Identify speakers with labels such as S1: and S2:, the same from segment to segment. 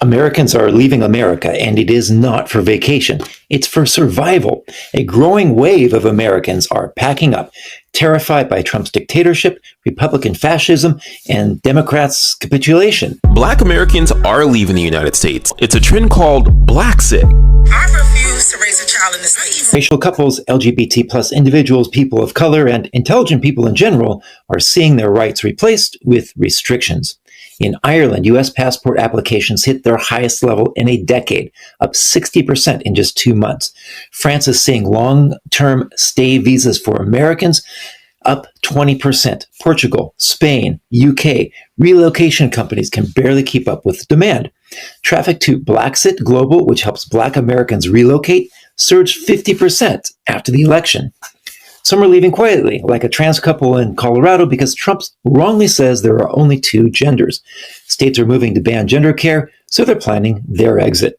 S1: Americans are leaving America, and it is not for vacation. It's for survival. A growing wave of Americans are packing up, terrified by Trump's dictatorship, Republican fascism, and Democrats' capitulation.
S2: Black Americans are leaving the United States. It's a trend called Blacksit.
S3: I refuse to raise a child in this.
S1: Racial couples, LGBT plus individuals, people of color, and intelligent people in general are seeing their rights replaced with restrictions. In Ireland, U.S. passport applications hit their highest level in a decade, up 60% in just 2 months. France is seeing long-term stay visas for Americans up 20%. Portugal, Spain, UK, relocation companies can barely keep up with demand. Traffic to Blacksit Global, which helps Black Americans relocate, surged 50% after the election. Some are leaving quietly, like a trans couple in Colorado, because Trump wrongly says there are only two genders. States are moving to ban gender care, so they're planning their exit.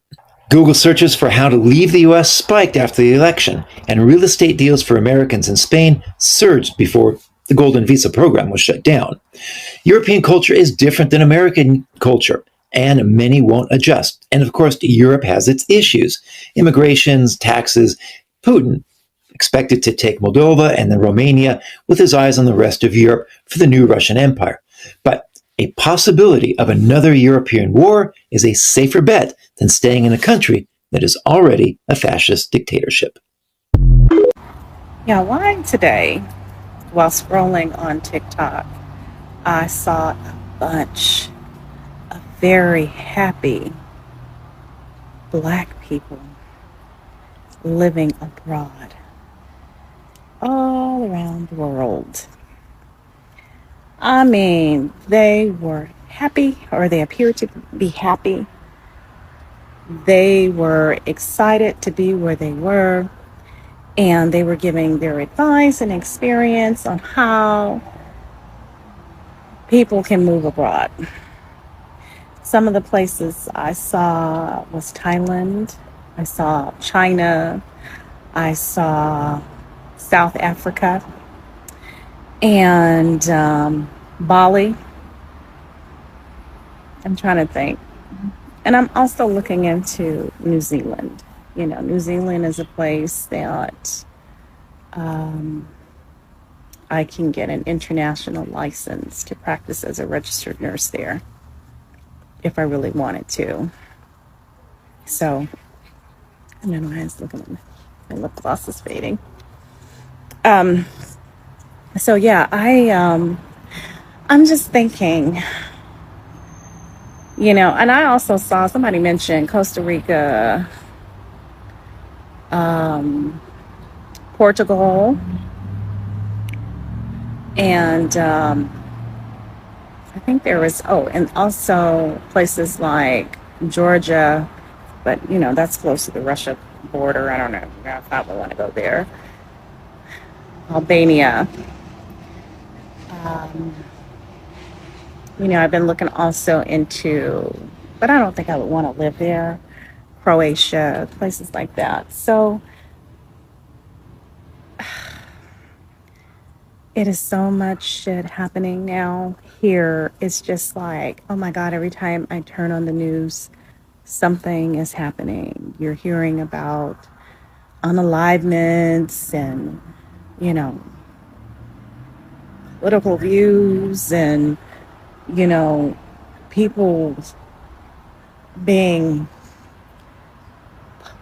S1: Google searches for how to leave the U.S. spiked after the election, and real estate deals for Americans in Spain surged before the Golden Visa program was shut down. European culture is different than American culture, and many won't adjust. And of course, Europe has its issues: immigrations, taxes. Putin expected to take Moldova and then Romania with his eyes on the rest of Europe for the new Russian Empire. But a possibility of another European war is a safer bet than staying in a country that is already a fascist dictatorship.
S4: Yeah, why today, while scrolling on TikTok, I saw a bunch of very happy Black people living abroad all around the world. I mean, they were happy, or they appeared to be happy. They were excited to be where they were, and they were giving their advice and experience on how people can move abroad. Some of the places I saw was Thailand, I saw China, I saw South Africa, and Bali. I'm trying to think. And I'm also looking into New Zealand. You know, New Zealand is a place that I can get an international license to practice as a registered nurse there if I really wanted to. So, and then my eyes looking at my lip gloss is fading. So yeah, I'm just thinking, you know, and I also saw somebody mention Costa Rica, Portugal, and I think there was, and also places like Georgia, but you know, that's close to the Russia border. I don't know if I would want to go there. Albania. You know, I've been looking also into, but I don't think I would want to live there, Croatia, places like that. So it is so much shit happening now here. It's just like, oh my God, every time I turn on the news, something is happening. You're hearing about unaliveness and, you know, political views and, you know, people being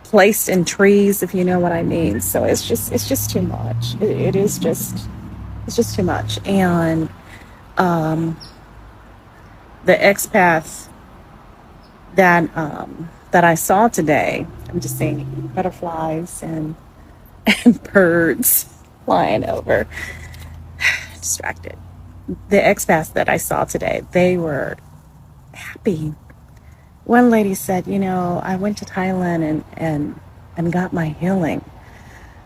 S4: placed in trees, if you know what I mean. So it's just too much. It's just too much. And the expath that I saw today, I'm just seeing butterflies and birds flying over. Distracted. The expats that I saw today, they were happy. One lady said, you know, I went to Thailand and got my healing.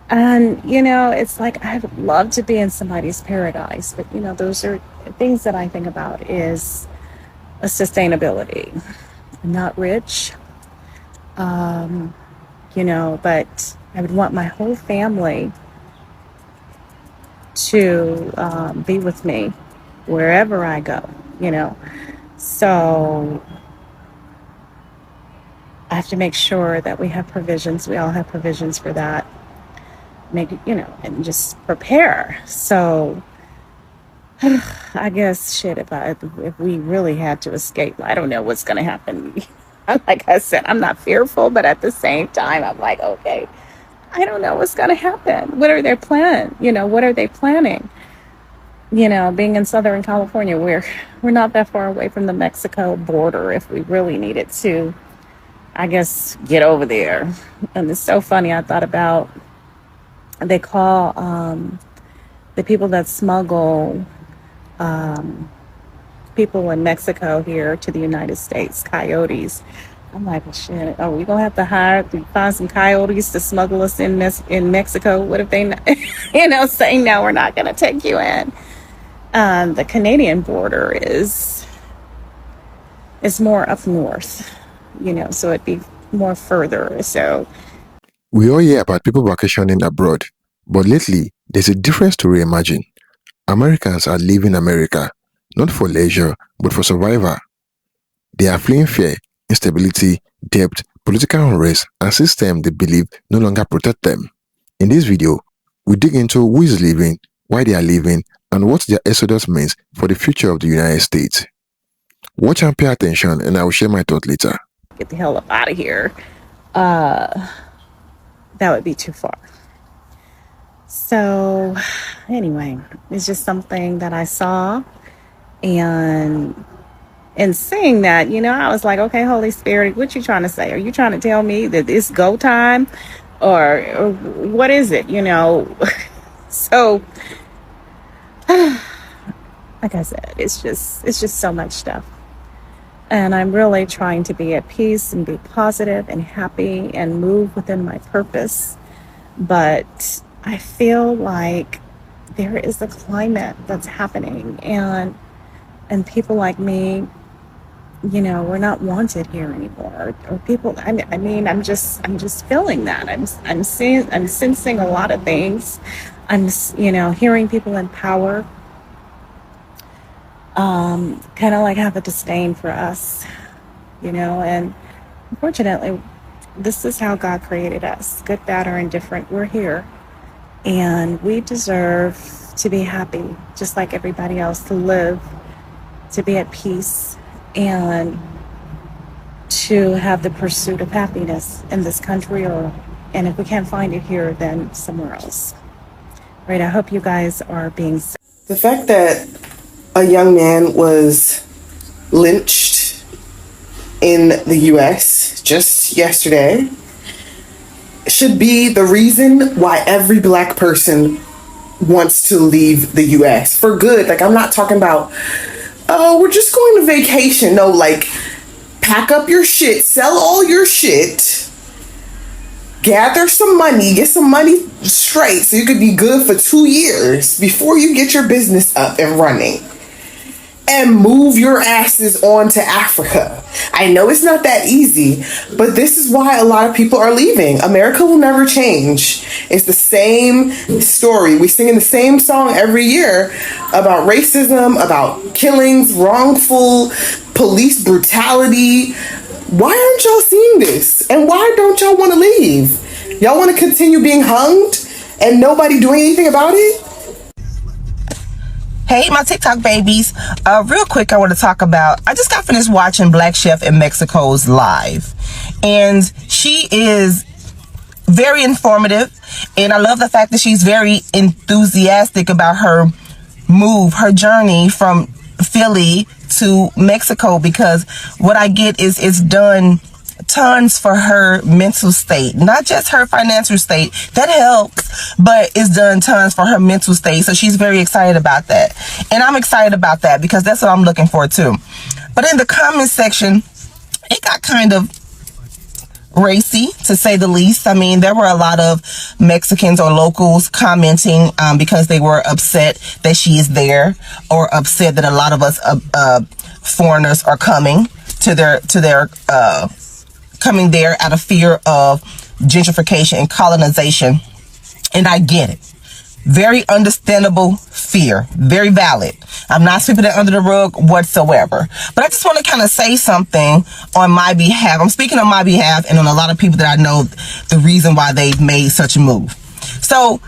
S4: And, you know, it's like, I would love to be in somebody's paradise, but, you know, those are things that I think about is a sustainability. I'm not rich, you know, but I would want my whole family to be with me wherever I go, you know. So I have to make sure that we have provisions. We all have provisions for that. Make it, and just prepare. So I guess shit, if we really had to escape, I don't know what's going to happen. Like I said, I'm not fearful, but at the same time, I'm like, okay, I don't know what's going to happen. What are they planning? What are they planning? Being in Southern California, we're not that far away from the Mexico border. If we really needed to, I guess, get over there. And it's so funny. I thought about, they call the people that smuggle people in Mexico here to the United States, coyotes. I'm like, well, shit, are we gonna have to find some coyotes to smuggle us in Mexico? What if they, say no, we're not gonna take you in? The Canadian border is more up north, so it'd be more further. So
S5: we all hear about people vacationing abroad, but lately there's a difference to reimagine. Americans are leaving America, not for leisure, but for survival. They are fleeing fear, instability, debt, political unrest, and systems they believe no longer protect them. In this video, we dig into who is leaving, why they are leaving, and what their exodus means for the future of the United States. Watch and pay attention, and I will share my thoughts later.
S4: Get the hell up out of here. That would be too far. So anyway, it's just something that I saw, and in saying that, I was like, okay, Holy Spirit, what you trying to say? Are you trying to tell me that it's go time, or what is it? So like I said, it's just so much stuff, and I'm really trying to be at peace and be positive and happy and move within my purpose. But I feel like there is a climate that's happening, and people like me, we're not wanted here anymore. Or people, I'm just feeling that. I'm sensing a lot of things. I'm, hearing people in power, kind of like have a disdain for us, and unfortunately, this is how God created us. Good, bad, or indifferent, we're here. And we deserve to be happy, just like everybody else, to live, to be at peace, and to have the pursuit of happiness in this country, and if we can't find it here, then somewhere else. Right? I hope you guys are being safe.
S6: The fact that a young man was lynched in the U.S. just yesterday should be the reason why every Black person wants to leave the U.S. for good. Like, I'm not talking about, oh, we're just going to vacation. No, like, pack up your shit, sell all your shit, gather some money, get some money straight so you could be good for 2 years before you get your business up and running, and move your asses on to Africa. I know it's not that easy, but this is why a lot of people are leaving. America will never change. It's the same story. We sing in the same song every year about racism, about killings, wrongful police brutality. Why aren't y'all seeing this? And why don't y'all want to leave? Y'all want to continue being hunged and nobody doing anything about it?
S7: Hey, my TikTok babies. Real quick, I want to talk about, I just got finished watching Black Chef in Mexico's live. And she is very informative. And I love the fact that she's very enthusiastic about her move, her journey from Philly to Mexico, because what I get is it's done tons for her mental state, not just her financial state. That helps, but it's done tons for her mental state. So she's very excited about that. And I'm excited about that because that's what I'm looking for too. But in the comment section, it got kind of racy, to say the least. I mean, there were a lot of Mexicans or locals commenting because they were upset that she is there, or upset that a lot of us foreigners are coming to their coming there out of fear of gentrification and colonization. And I get it. Very understandable fear. Very valid. I'm not sweeping it under the rug whatsoever. But I just want to kind of say something on my behalf. I'm speaking on my behalf and on a lot of people that I know the reason why they've made such a move. So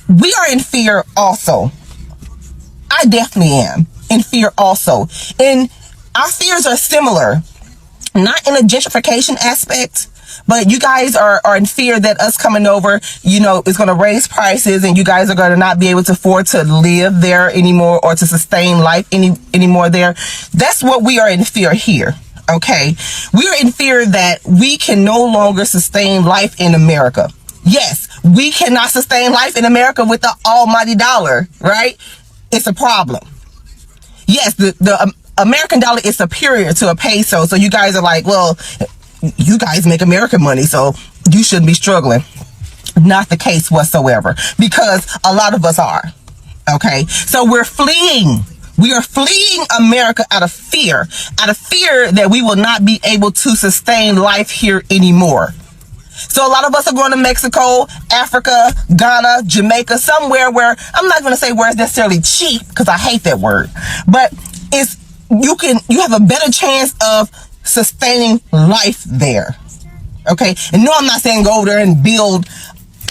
S7: we are in fear also. I definitely am in fear also. And our fears are similar. Not in a gentrification aspect, but you guys are in fear that us coming over, you know, is going to raise prices and you guys are going to not be able to afford to live there anymore or to sustain life anymore there. That's what we are in fear here. Okay. We are in fear that we can no longer sustain life in America. Yes, we cannot sustain life in America with the almighty dollar, right? It's a problem. Yes, the American dollar is superior to a peso. So you guys are like, well, you guys make American money, so you shouldn't be struggling. Not the case whatsoever, because a lot of us are. Okay, so we're fleeing. We are fleeing America out of fear that we will not be able to sustain life here anymore. So a lot of us are going to Mexico, Africa, Ghana, Jamaica, somewhere where, I'm not going to say where it's necessarily cheap, because I hate that word, but you have a better chance of sustaining life there. Okay. And no, I'm not saying go over there and build,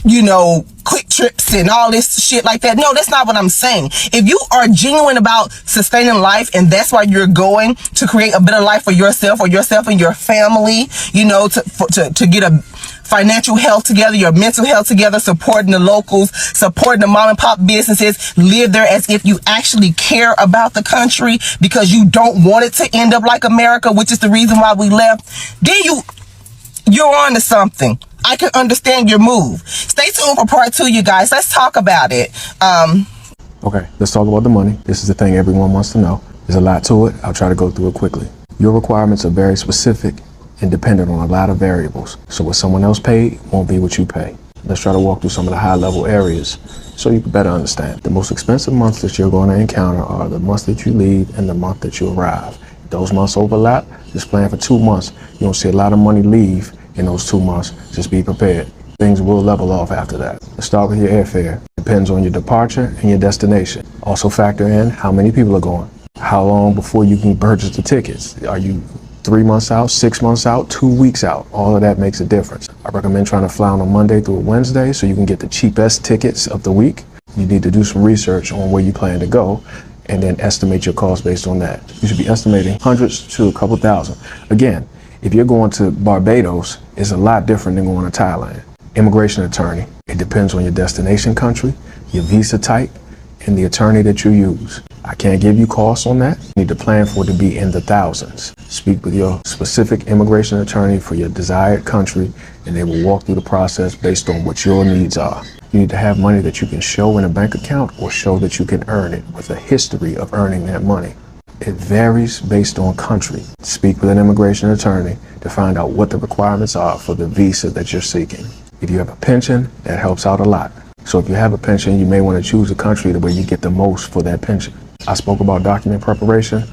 S7: you know, quick trips and all this shit like that. No, that's not what I'm saying. If you are genuine about sustaining life and that's why you're going to create a better life for yourself or yourself and your family, you know, to get a financial health together, your mental health together, supporting the locals, supporting the mom and pop businesses, live there as if you actually care about the country because you don't want it to end up like America, which is the reason why we left, then you're on to something. I can understand your move. Stay tuned for part 2, you guys. Let's talk about it.
S8: Okay, let's talk about the money. This is the thing everyone wants to know. There's a lot to it. I'll try to go through it quickly. Your requirements are very specific and dependent on a lot of variables. So what someone else paid won't be what you pay. Let's try to walk through some of the high level areas so you can better understand. The most expensive months that you're going to encounter are the months that you leave and the month that you arrive. If those months overlap, just plan for 2 months. You don't see a lot of money leave in those 2 months. Just be prepared. Things will level off after that. Let's start with your airfare. Depends on your departure and your destination. Also factor in how many people are going. How long before you can purchase the tickets? Are you 3 months out, 6 months out, 2 weeks out? All of that makes a difference. I recommend trying to fly on a Monday through a Wednesday so you can get the cheapest tickets of the week. You need to do some research on where you plan to go and then estimate your cost based on that. You should be estimating hundreds to a couple thousand. Again, if you're going to Barbados, it's a lot different than going to Thailand. Immigration attorney. It depends on your destination country, your visa type, and the attorney that you use. I can't give you costs on that. You need to plan for it to be in the thousands. Speak with your specific immigration attorney for your desired country, and they will walk through the process based on what your needs are. You need to have money that you can show in a bank account or show that you can earn it with a history of earning that money. It varies based on country. Speak with an immigration attorney to find out what the requirements are for the visa that you're seeking. If you have a pension, that helps out a lot. So if you have a pension, you may want to choose a country where you get the most for that pension. I spoke about document preparation.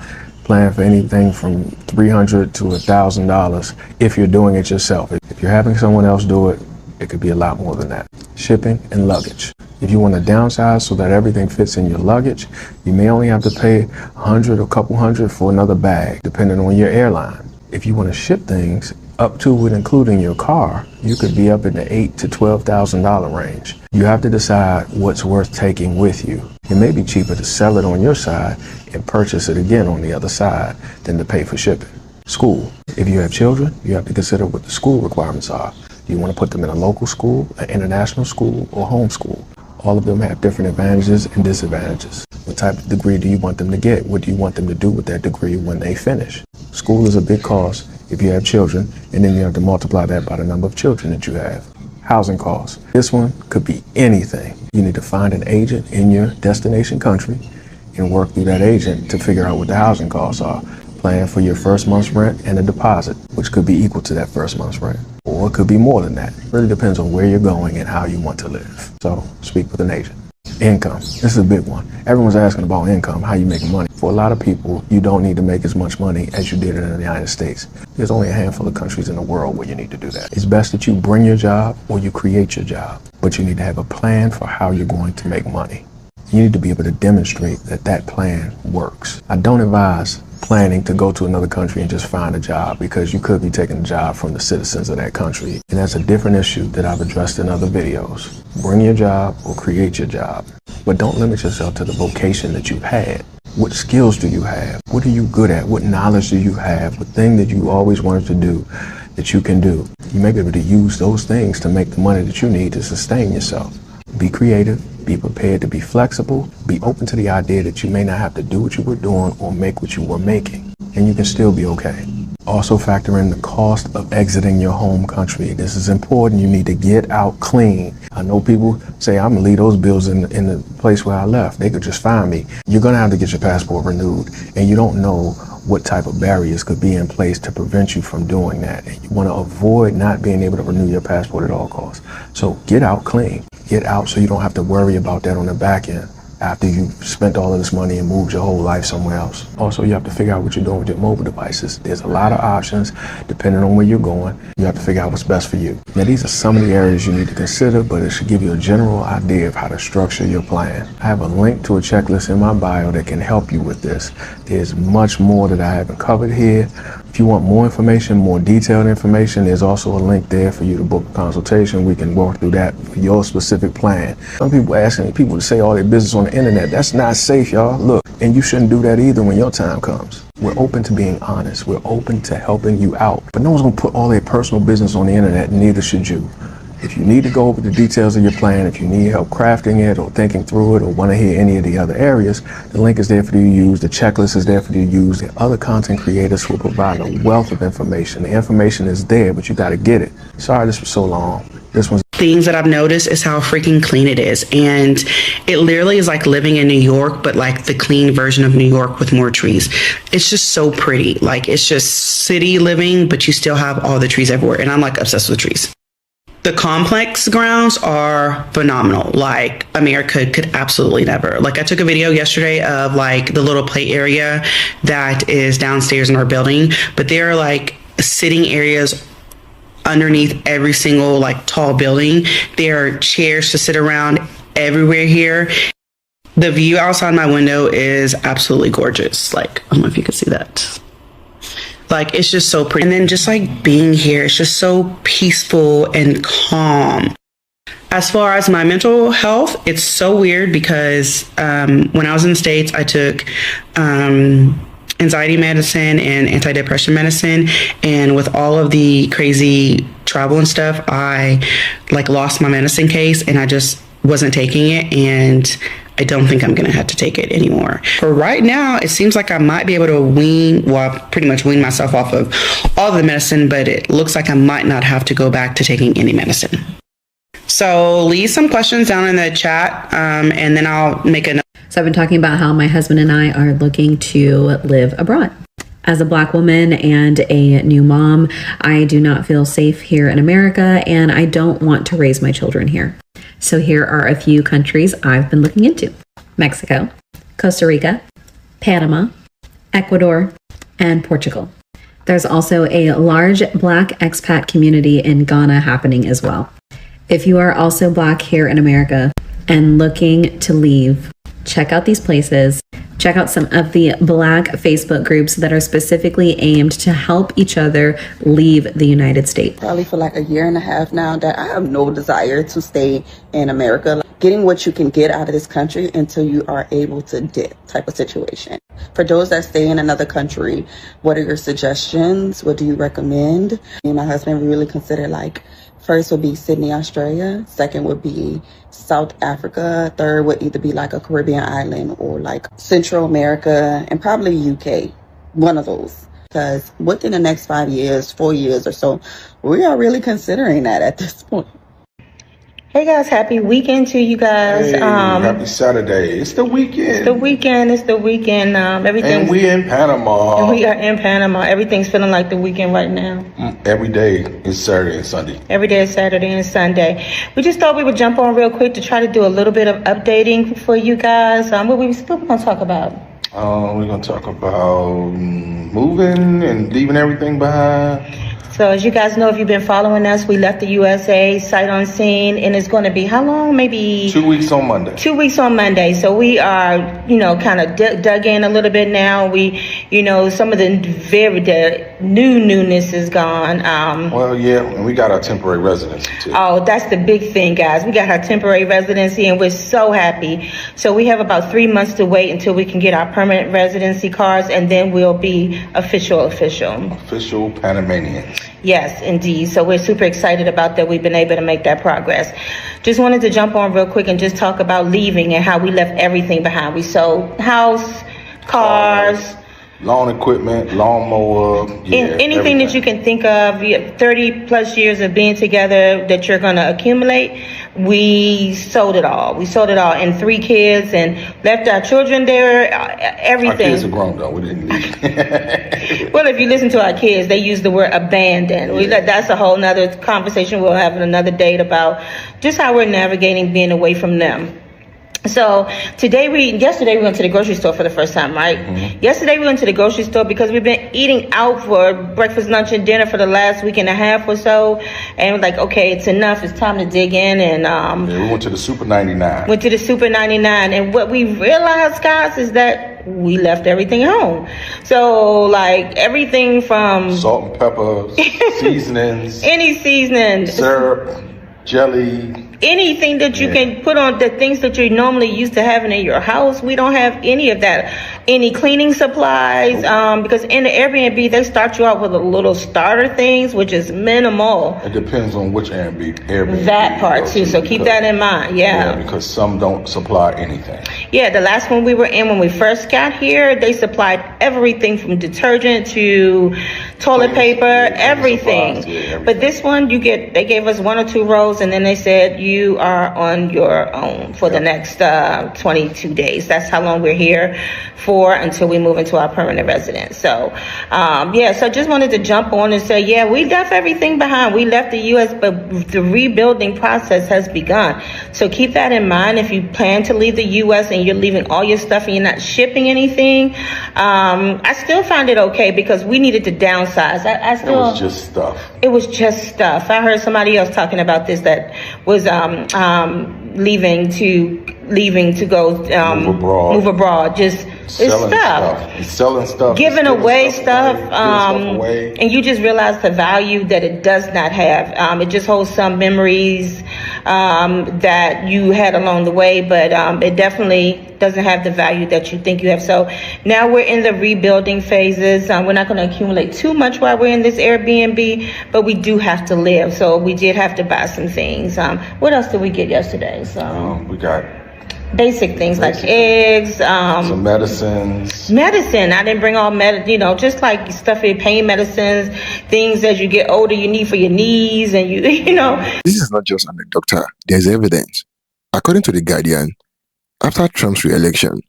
S8: Plan for anything from $300 to $1,000 if you're doing it yourself. If you're having someone else do it, it could be a lot more than that. Shipping and luggage. If you want to downsize so that everything fits in your luggage, you may only have to pay $100 or a couple hundred for another bag, depending on your airline. If you want to ship things up to and including your car, you could be up in the $8,000 to $12,000 range. You have to decide what's worth taking with you. It may be cheaper to sell it on your side and purchase it again on the other side than to pay for shipping. School. If you have children, you have to consider what the school requirements are. Do you want to put them in a local school, an international school, or home school? All of them have different advantages and disadvantages. What type of degree do you want them to get? What do you want them to do with that degree when they finish? School is a big cost if you have children, and then you have to multiply that by the number of children that you have. Housing costs. This one could be anything. You need to find an agent in your destination country and work through that agent to figure out what the housing costs are. Plan for your first month's rent and a deposit, which could be equal to that first month's rent. Or it could be more than that. It really depends on where you're going and how you want to live. So speak with an agent. Income. This is a big one. Everyone's asking about income, how you make money. For a lot of people, you don't need to make as much money as you did in the United States. There's only a handful of countries in the world where you need to do that. It's best that you bring your job or you create your job, but you need to have a plan for how you're going to make money. You need to be able to demonstrate that that plan works. I don't advise planning to go to another country and just find a job, because you could be taking a job from the citizens of that country. And that's a different issue that I've addressed in other videos. Bring your job or create your job, but don't limit yourself to the vocation that you've had. What skills do you have? What are you good at? What knowledge do you have? What thing that you always wanted to do that you can do? You may be able to use those things to make the money that you need to sustain yourself. Be creative, be prepared to be flexible, be open to the idea that you may not have to do what you were doing or make what you were making, and you can still be okay. Also factor in the cost of exiting your home country. This is important. You need to get out clean. I know people say, I'm gonna leave those bills in the place where I left. They could just find me. You're gonna have to get your passport renewed, and you don't know what type of barriers could be in place to prevent you from doing that. And you wanna avoid not being able to renew your passport at all costs. So get out clean. Get out so you don't have to worry about that on the back end after you've spent all of this money and moved your whole life somewhere else. Also, you have to figure out what you're doing with your mobile devices. There's a lot of options depending on where you're going. You have to figure out what's best for you. Now, these are some of the areas you need to consider, but it should give you a general idea of how to structure your plan. I have a link to a checklist in my bio that can help you with this. There's much more that I haven't covered here. If you want more information, more detailed information, there's also a link there for you to book a consultation. We can work through that for your specific plan. Some people asking people to say all their business on the internet. That's not safe, y'all. Look, and you shouldn't do that either when your time comes. We're open to being honest. We're open to helping you out. But no one's gonna put all their personal business on the internet, and neither should you. If you need to go over the details of your plan, if you need help crafting it or thinking through it or want to hear any of the other areas, the link is there for you to use. The checklist is there for you to use. The other content creators will provide a wealth of information. The information is there, but you got to get it. Sorry this was so long. This one's
S9: things that I've noticed is how freaking clean it is. And it literally is like living in New York, but like the clean version of New York with more trees. It's just so pretty. Like, it's just city living, but you still have all the trees everywhere. And I'm like obsessed with trees. The complex grounds are phenomenal. Like, America could absolutely never. Like, I took a video yesterday of like the little play area that is downstairs in our building, but there are like sitting areas underneath every single like tall building. There are chairs to sit around everywhere here. The view outside my window is absolutely gorgeous. Like, I don't know if you can see that. Like, it's just so pretty. And then just like being here, it's just so peaceful and calm. As far as my mental health, it's so weird because when I was in the States, I took anxiety medicine and antidepressant medicine. And with all of the crazy travel and stuff, I like lost my medicine case and I just wasn't taking it. And I don't think I'm going to have to take it anymore. For right now, it seems like I might be able to pretty much wean myself off of all the medicine, but it looks like I might not have to go back to taking any medicine. So leave some questions down in the chat, and then I'll make a note.
S10: So I've been talking about how my husband and I are looking to live abroad. As a Black woman and a new mom, I do not feel safe here in America, and I don't want to raise my children here. So here are a few countries I've been looking into: Mexico, Costa Rica, Panama, Ecuador, and Portugal. There's also a large Black expat community in Ghana happening as well. If you are also Black here in America and looking to leave, check out these places. Check out some of the Black Facebook groups that are specifically aimed to help each other leave the United States.
S11: Probably for like a year and a half now that I have no desire to stay in America. Getting what you can get out of this country until you are able to dip type of situation. For those that stay in another country, what are your suggestions? What do you recommend? Me and my husband really consider like, first would be Sydney, Australia. Second would be South Africa. Third would either be like a Caribbean island or like Central America, and probably UK. One of those. Because within the next 5 years, 4 years or so, we are really considering that at this point.
S12: Hey guys, happy weekend to you guys.
S13: Hey, happy Saturday. It's the weekend.
S12: It's the weekend. It's the weekend. Everything's.
S13: And we in Panama.
S12: And we are in Panama. Everything's feeling like the weekend right now.
S13: Every day is Saturday and Sunday.
S12: Every day is Saturday and Sunday. We just thought we would jump on real quick to try to do a little bit of updating for you guys. What we going to talk about?
S13: We're going to talk about moving and leaving everything behind.
S12: So as you guys know, if you've been following us, we left the USA sight unseen, and it's going to be how long? Maybe
S13: 2 weeks on Monday.
S12: 2 weeks on Monday. So we are, kind of dug in a little bit now. We, some of the newness is gone.
S13: Well, yeah, and we got our temporary residency too.
S12: Oh, that's the big thing, guys. We got our temporary residency, and we're so happy. So we have about 3 months to wait until we can get our permanent residency cards, and then we'll be official.
S13: Official Panamanians.
S12: Yes, indeed. So we're super excited about that. We've been able to make that progress. Just wanted to jump on real quick and just talk about leaving and how we left everything behind. We sold house, cars,
S13: lawn equipment, lawnmower,
S12: anything
S13: everything
S12: that you can think of. 30 plus years of being together that you're going to accumulate. We sold it all. And 3 kids, and left our children there, everything.
S13: Our kids are grown though. We didn't leave.
S12: Well, if you listen to our kids, they use the word abandoned. That's a whole nother conversation we'll have another date about just how we're navigating being away from them. So yesterday we went to the grocery store for the first time, right? Mm-hmm. Yesterday we went to the grocery store because we've been eating out for breakfast, lunch, and dinner for the last week and a half or so, and we're like, okay, it's enough. It's time to dig in, and
S13: we went to the Super 99.
S12: And what we realized, guys, is that we left everything at home. So like everything from
S13: salt and pepper, seasonings,
S12: any seasoning,
S13: syrup, jelly.
S12: Anything that you can put on, the things that you're normally used to having in your house, we don't have any of that. Any cleaning supplies, because in the Airbnb, they start you out with a little starter things, which is minimal.
S13: It depends on which Airbnb.
S12: That part too, so keep that in mind, yeah.
S13: Because some don't supply anything.
S12: Yeah, the last one we were in when we first got here, they supplied everything from detergent to toilet paper, everything. Everything. But this one, they gave us 1 or 2 rolls, and then they said, you are on your own for the next 22 days. That's how long we're here for until we move into our permanent residence. So, so just wanted to jump on and say, we left everything behind. We left the U.S., but the rebuilding process has begun. So keep that in mind. If you plan to leave the U.S. and you're leaving all your stuff and you're not shipping anything, I still found it okay because we needed to downsize.
S13: It was just stuff.
S12: It was just stuff. I heard somebody else talking about this that was leaving to go move abroad. Just
S13: selling stuff,
S12: giving away stuff, and you just realize the value that it does not have. It just holds some memories that you had along the way, but it definitely doesn't have the value that you think you have. So now we're in the rebuilding phases. We're not going to accumulate too much while we're in this Airbnb, but we do have to live. So we did have to buy some things. What else did we get yesterday? So
S13: we got
S12: basic things like eggs,
S13: some medicines.
S12: Medicine. I didn't bring all just like stuff in pain medicines, things as you get older you need for your knees, and
S5: This is not just anecdotal. There's evidence. According to The Guardian, after Trump's re-election,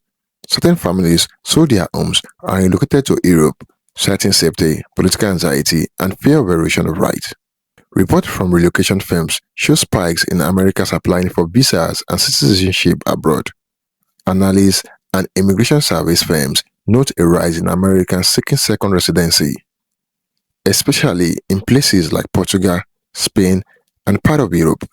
S5: certain families sold their homes and relocated to Europe, citing safety, political anxiety, and fear of erosion of rights. Reports from relocation firms show spikes in Americans applying for visas and citizenship abroad. Analysts and immigration service firms note a rise in Americans seeking second residency, especially in places like Portugal, Spain, and part of Europe.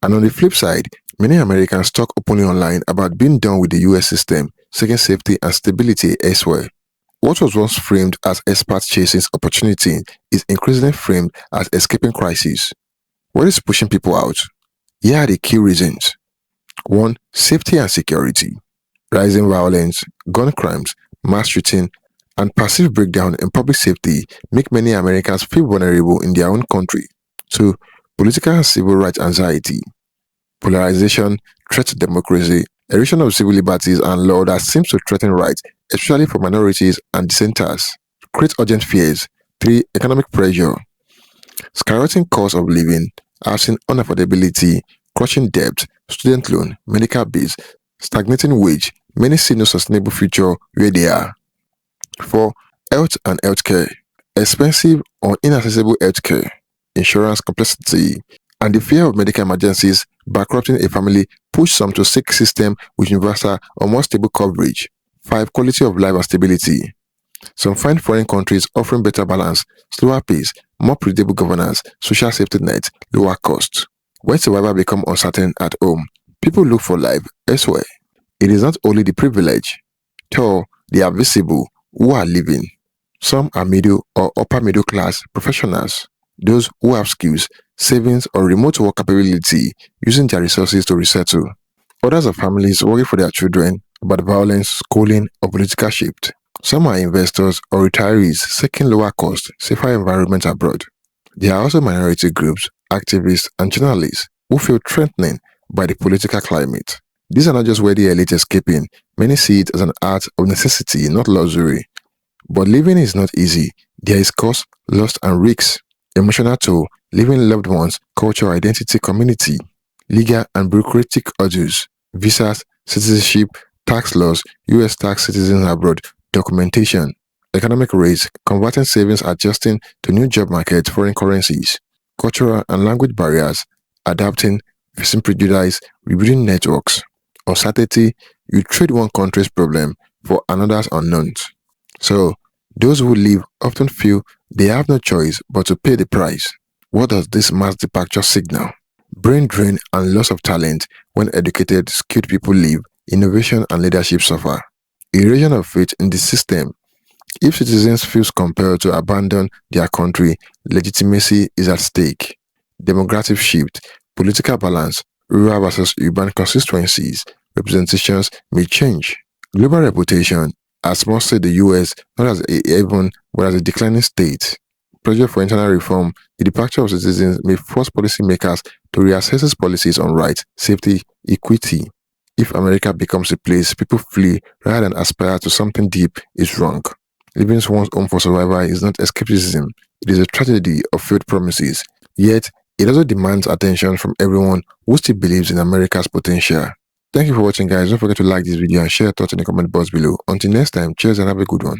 S5: And on the flip side, many Americans talk openly online about being done with the US system, seeking safety and stability elsewhere. What was once framed as expats chasing opportunity is increasingly framed as escaping crisis. What is pushing people out? Here are the key reasons. 1. Safety and security. Rising violence, gun crimes, mass shooting, and passive breakdown in public safety make many Americans feel vulnerable in their own country. 2. Political and civil rights anxiety. Polarization, threat to democracy, erosion of civil liberties and law that seems to threaten rights, especially for minorities and dissenters, create urgent fears. 3. Economic pressure. Skyrocketing cost of living, housing unaffordability, crushing debt, student loan, medical bills, stagnating wage. Many see no sustainable future where they are. 4. Health and healthcare. Expensive or inaccessible healthcare, insurance complexity, and the fear of medical emergencies bankrupting a family push some to seek system with universal or more stable coverage. 5. Quality of life and stability. Some find foreign countries offering better balance, slower pace, more predictable governance, social safety nets, lower costs. When survival becomes uncertain at home, people look for life elsewhere. It is not only the privileged, though they are visible, who are living. Some are middle or upper middle class professionals, those who have skills, savings, or remote work capability using their resources to resettle. Others are families working for their children about violence, schooling, or political shift. Some are investors or retirees seeking lower cost, safer environments abroad. There are also minority groups, activists, and journalists who feel threatened by the political climate. These are not just where the elite escaping. Many see it as an art of necessity, not luxury. But living is not easy. There is cost, loss, and risks. Emotional toll, living loved ones, culture, identity, community, legal and bureaucratic urges, visas, citizenship, tax laws, US tax citizens abroad, documentation, economic rates, converting savings, adjusting to new job markets, foreign currencies, cultural and language barriers, adapting, facing prejudice, rebuilding networks. Uncertainty, you trade one country's problem for another's unknowns. So, those who leave often feel they have no choice but to pay the price. What does this mass departure signal? Brain drain and loss of talent. When educated, skilled people leave, innovation and leadership suffer. Erosion of faith in the system. If citizens feel compelled to abandon their country, legitimacy is at stake. Demographic shift, political balance, rural versus urban constituencies, representations may change. Global reputation, as mostly the US, not as a haven but as a declining state. Pressure for internal reform, the departure of citizens may force policymakers to reassess its policies on rights, safety, equity. If America becomes a place people flee rather than aspire to something deep, is wrong. Leaving one's home for survival is not escapism, it is a tragedy of failed promises. Yet, it also demands attention from everyone who still believes in America's potential. Thank you for watching, guys. Don't forget to like this video and share your thoughts in the comment box below. Until next time, cheers and have a good one.